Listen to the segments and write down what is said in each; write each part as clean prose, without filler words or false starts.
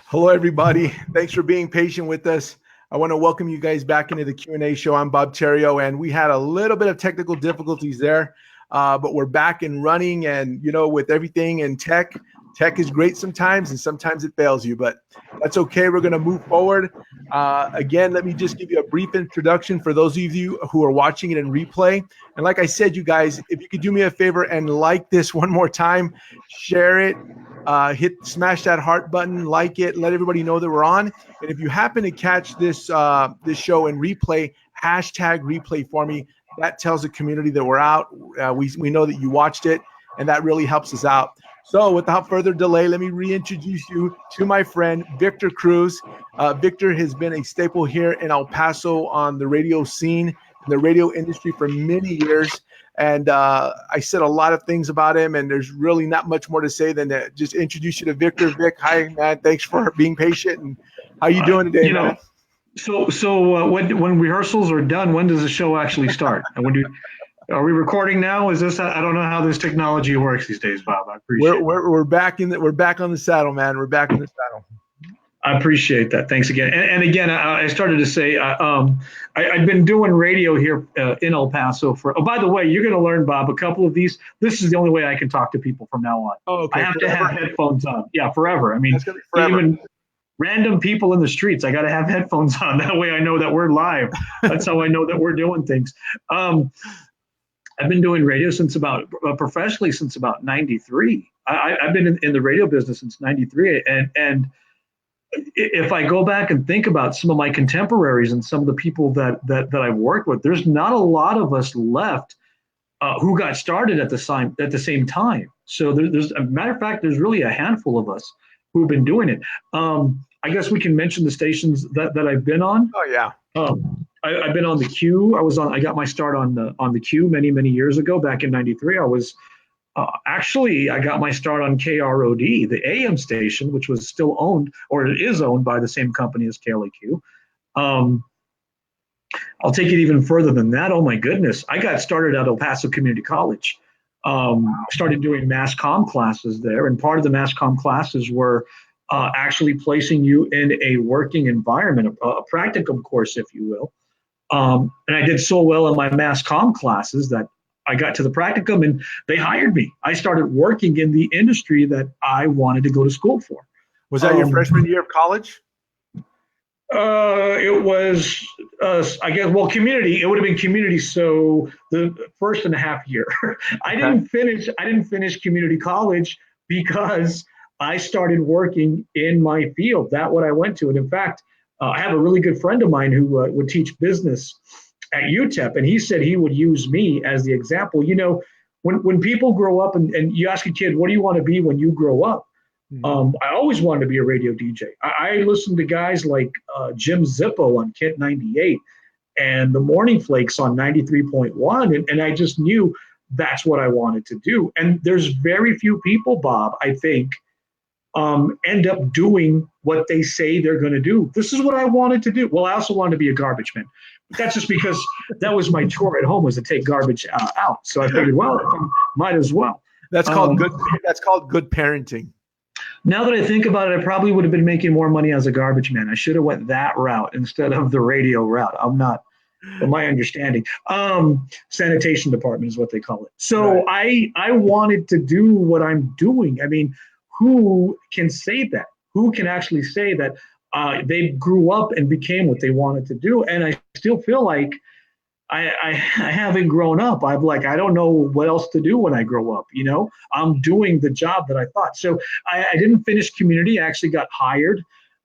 Hello, everybody. Thanks for being patient with us. I want to welcome you guys back into the Q&A show. I'm Bob Theriot, and we had a little bit of technical difficulties there, but we're back and running. And, you know, with everything in tech is great sometimes, and sometimes it fails you, but that's okay. We're going to move forward. Again, let me just give you a brief introduction for those of you who are watching it in replay. And like I said, you guys, if you could do me a favor and like this one more time, share it. Smash that heart button, like it, let everybody know that we're on. And if you happen to catch this this show in replay, hashtag replay for me. That tells the community that we're out. We know that you watched it, and that really helps us out. So without further delay, let me reintroduce you to my friend, Victor Cruz. Victor has been a staple here in El Paso on the radio scene, in the radio industry for many years. And I said a lot of things about him, and there's really not much more to say than to just introduce you to Victor. Vic, hi, man. Thanks for being patient. And how you doing today, man? So when rehearsals are done, when does the show actually start? And are we recording now? Is this? I don't know how this technology works these days, Bob. I appreciate it. We're back we're back on the saddle, man. We're back in the saddle. I appreciate that. Thanks again. And again, I started to say I've been doing radio here in El Paso for. Oh, by the way, you're going to learn, Bob, a couple of these. This is the only way I can talk to people from now on. Oh, okay. I have to have headphones on. Yeah, forever. I mean, that's gonna be forever. Even random people in the streets, I got to have headphones on. That way, I know that we're live. That's how I know that we're doing things. I've been doing radio professionally since about '93. I've been in the radio business since '93, and if I go back and think about some of my contemporaries and some of the people that I've worked with, there's not a lot of us left who got started at the same time. So there's a matter of fact, there's really a handful of us who've been doing it. I guess we can mention the stations that I've been on. Oh yeah. I've been on TheQ. I got my start on the Q many years ago. Back in '93, I was. Actually, I got my start on KROD, the AM station, which was still owned, or it is owned by the same company as KLAQ. I'll take it even further than that. Oh my goodness. I got started at El Paso Community College. Started doing mass comm classes there, and part of the mass comm classes were actually placing you in a working environment, a practicum course, if you will. And I did so well in my mass comm classes that I got to the practicum and they hired me. I started working in the industry that I wanted to go to school for. Was that your freshman year of college? It was, I guess, community. It would have been community. So the first and a half year. I didn't finish community college because I started working in my field. That's what I went to. And in fact, I have a really good friend of mine who would teach business at UTEP, and he said he would use me as the example. You know, when people grow up and you ask a kid, what do you want to be when you grow up? I always wanted to be a radio DJ. I listened to guys like Jim Zippo on Kent 98 and the Morning Flakes on 93.1, and I just knew that's what I wanted to do. And there's very few people, Bob, I think, end up doing what they say they're going to do. This is what I wanted to do. Well, I also wanted to be a garbage man. That's just because that was my chore at home, was to take garbage out. So I figured, well, might as well. That's called good. That's called good parenting. Now that I think about it, I probably would have been making more money as a garbage man. I should have went that route instead of the radio route. I'm not, from my understanding. Sanitation department is what they call it. So right. I wanted to do what I'm doing. I mean, who can say that? Who can actually say that they grew up and became what they wanted to do? And I still feel like I haven't grown up. I don't know what else to do when I grow up. You know, I'm doing the job that I thought. So I didn't finish community. I actually got hired.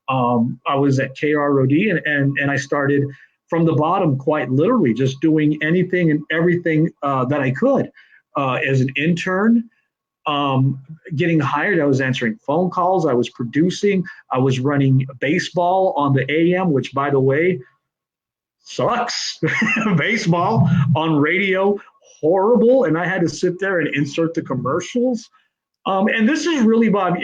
I was at KROD and I started from the bottom, quite literally, just doing anything and everything that I could as an intern. Getting hired, I was answering phone calls, I was producing, I was running baseball on the AM, which, by the way, sucks. Baseball on radio, horrible. And I had to sit there and insert the commercials. And this is really, Bob,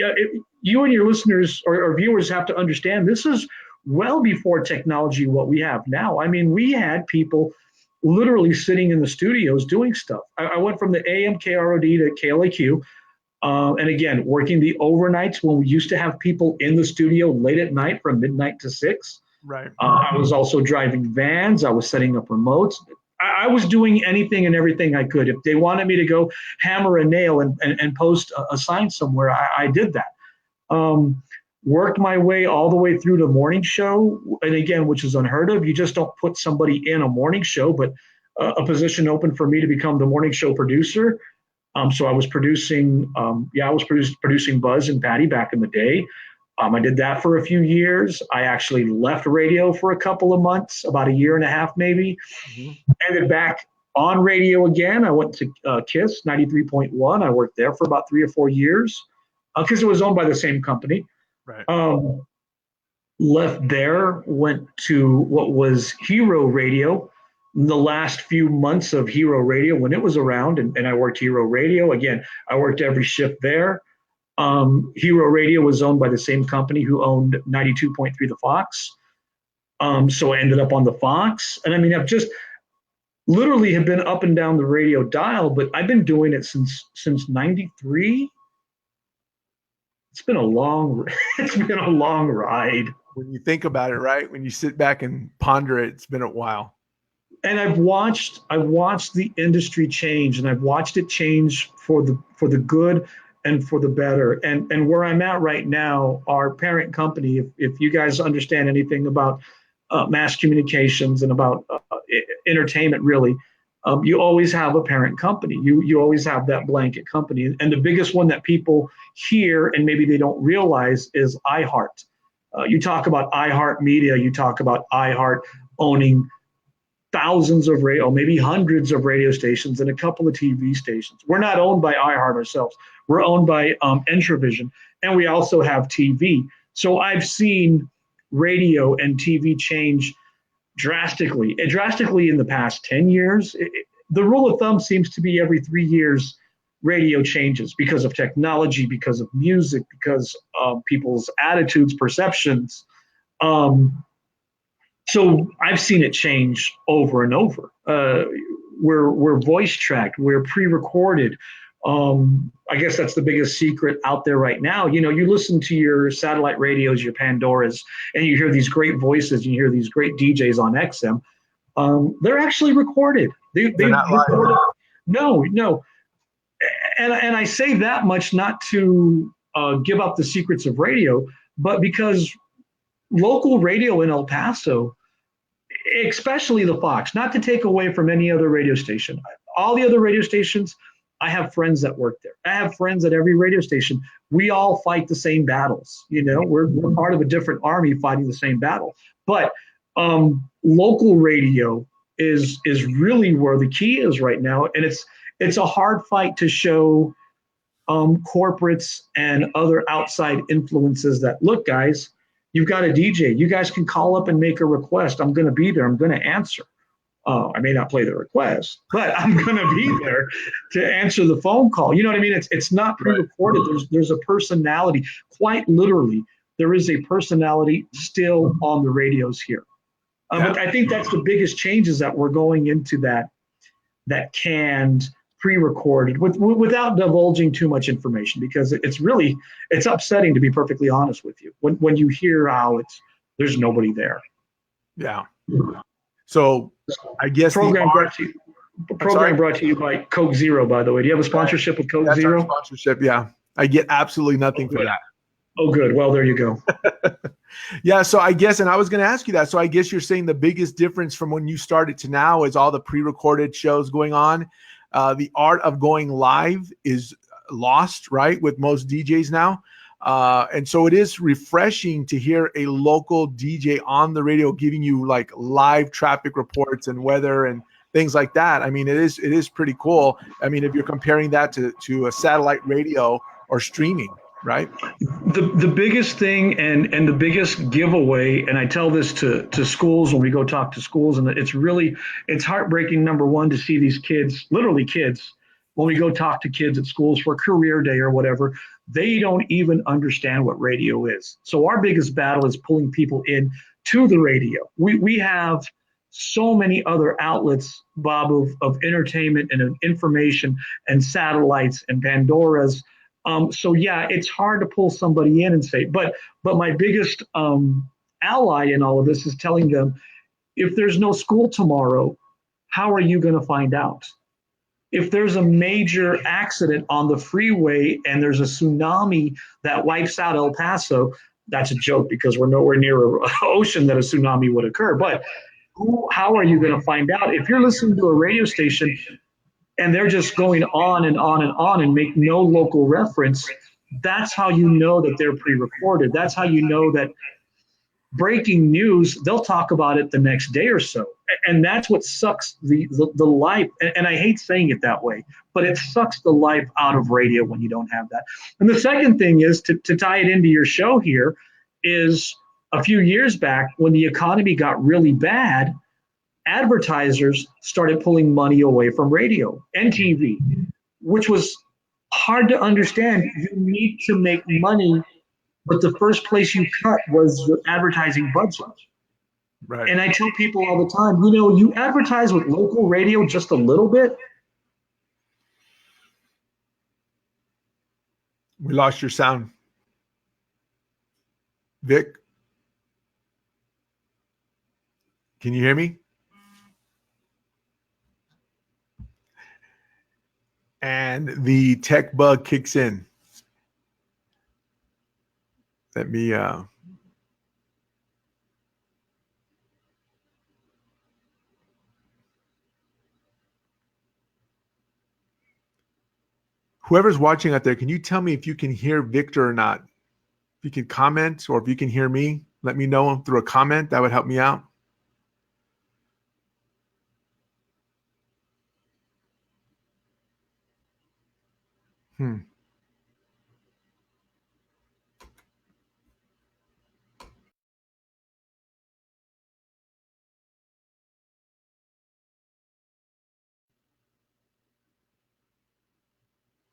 you and your listeners or viewers have to understand, this is well before technology, what we have now. I mean, we had people literally sitting in the studios doing stuff. I went from the AM KROD to KLAQ. And again, working the overnights when we used to have people in the studio late at night from midnight to 6. Right. I was also driving vans. I was setting up remotes. I was doing anything and everything I could. If they wanted me to go hammer a nail and post a sign somewhere, I did that. Worked my way all the way through the morning show. And again, which is unheard of. You just don't put somebody in a morning show, but a position open for me to become the morning show producer. So I was producing, producing Buzz and Patty back in the day. I did that for a few years. I actually left radio for a couple of months, about a year and a half maybe. Mm-hmm. Ended back on radio again. I went to KISS 93.1. I worked there for about 3 or 4 years because it was owned by the same company. Right. Left there, went to what was Hero Radio. The last few months of Hero Radio when it was around, and I worked Hero Radio. Again, I worked every shift there. Hero Radio was owned by the same company who owned 92.3 The Fox. So I ended up on the Fox. And I mean, I've just literally have been up and down the radio dial, but I've been doing it since 93. It's been a long ride. When you think about it, right? When you sit back and ponder it, it's been a while. And I've watched the industry change, and I've watched it change for the good and for the better. And where I'm at right now, our parent company, if you guys understand anything about mass communications and about entertainment, really, you always have a parent company. You always have that blanket company. And the biggest one that people hear and maybe they don't realize is iHeart. You talk about iHeart Media, you talk about iHeart owning thousands of radio, maybe hundreds of radio stations and a couple of TV stations. We're not owned by iHeart ourselves. We're owned by Entravision, and we also have TV. So I've seen radio and TV change drastically in the past 10 years. The rule of thumb seems to be every 3 years, radio changes because of technology, because of music, because of people's attitudes, perceptions. So I've seen it change over and over. We're voice tracked, we're pre-recorded. I guess that's the biggest secret out there right now. You know, you listen to your satellite radios, your Pandoras, and you hear these great voices, you hear these great DJs on XM. They're actually recorded. They're not recorded. No. And I say that much not to give up the secrets of radio, but because local radio in El Paso, especially the Fox, not to take away from any other radio station, all the other radio stations, I have friends that work there. I have friends at every radio station. We all fight the same battles. You know, we're part of a different army fighting the same battle. But local radio is really where the key is right now, and it's a hard fight to show corporates and other outside influences that, look, guys, you've got a DJ. You guys can call up and make a request. I'm going to be there. I'm going to answer. I may not play the request, but I'm going to be there to answer the phone call. You know what I mean? It's not pre-recorded. There's a personality. Quite literally, there is a personality still on the radios here. But I think that's the biggest change is that we're going into that canned, pre-recorded without divulging too much information, because it's upsetting, to be perfectly honest with you, when you hear how there's nobody there. Yeah. So I guess program brought to you by Coke Zero, by the way. Do you have a sponsorship with Coke Zero? Sponsorship, yeah. I get absolutely nothing for that. Oh, good. Well, there you go. Yeah, so I guess, and I was going to ask you that. So I guess you're saying the biggest difference from when you started to now is all the pre-recorded shows going on. The art of going live is lost, right, with most DJs now. And so it is refreshing to hear a local DJ on the radio giving you like live traffic reports and weather and things like that. I mean, it is pretty cool. I mean, if you're comparing that to a satellite radio or streaming, right? The biggest thing and the biggest giveaway, and I tell this to schools when we go talk to schools, and it's heartbreaking, number one, to see these kids, literally kids, when we go talk to kids at schools for career day or whatever, they don't even understand what radio is. So our biggest battle is pulling people in to the radio. We have so many other outlets, Bob, of entertainment and of information and satellites and Pandoras. So yeah, it's hard to pull somebody in and say, but my biggest ally in all of this is telling them, if there's no school tomorrow, how are you going to find out? If there's a major accident on the freeway and there's a tsunami that wipes out El Paso, that's a joke because we're nowhere near an ocean that a tsunami would occur. But how are you going to find out? If you're listening to a radio station and they're just going on and on and on and make no local reference, that's how you know that they're pre-recorded. That's how you know that breaking news, they'll talk about it the next day or so. And that's what sucks the life. And I hate saying it that way, but it sucks the life out of radio when you don't have that. And the second thing is to tie it into your show here is a few years back when the economy got really bad, advertisers started pulling money away from radio and TV, which was hard to understand. You need to make money, but the first place you cut was your advertising budget. Right. And I tell people all the time, you advertise with local radio just a little bit. We lost your sound. Vic, can you hear me? And the tech bug kicks in. Let me whoever's watching out there, can you tell me if you can hear Victor or not? If you can comment, or if you can hear me, let me know through a comment. That would help me out.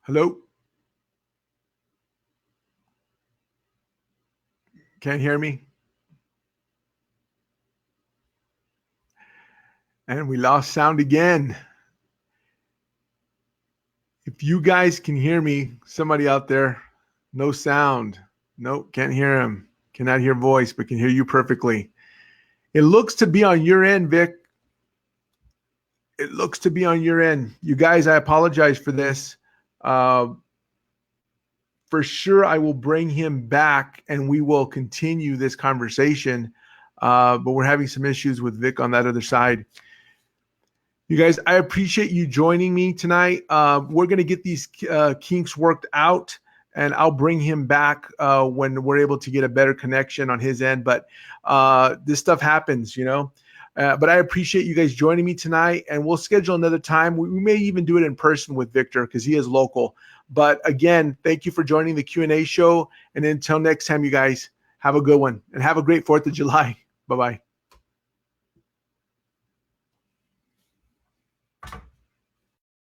Hello? Can't hear me? And we lost sound again. If you guys can hear me, somebody out there, no sound. Nope, can't hear him. Cannot hear voice, but can hear you perfectly. It looks to be on your end, Vic. It looks to be on your end. You guys, I apologize for this. For sure, I will bring him back and we will continue this conversation. But we're having some issues with Vic on that other side. You guys, I appreciate you joining me tonight. We're going to get these kinks worked out, and I'll bring him back when we're able to get a better connection on his end. But this stuff happens, But I appreciate you guys joining me tonight, and we'll schedule another time. We may even do it in person with Victor because he is local. But again, thank you for joining the Q&A show. And until next time, you guys, have a good one and have a great 4th of July. Bye-bye.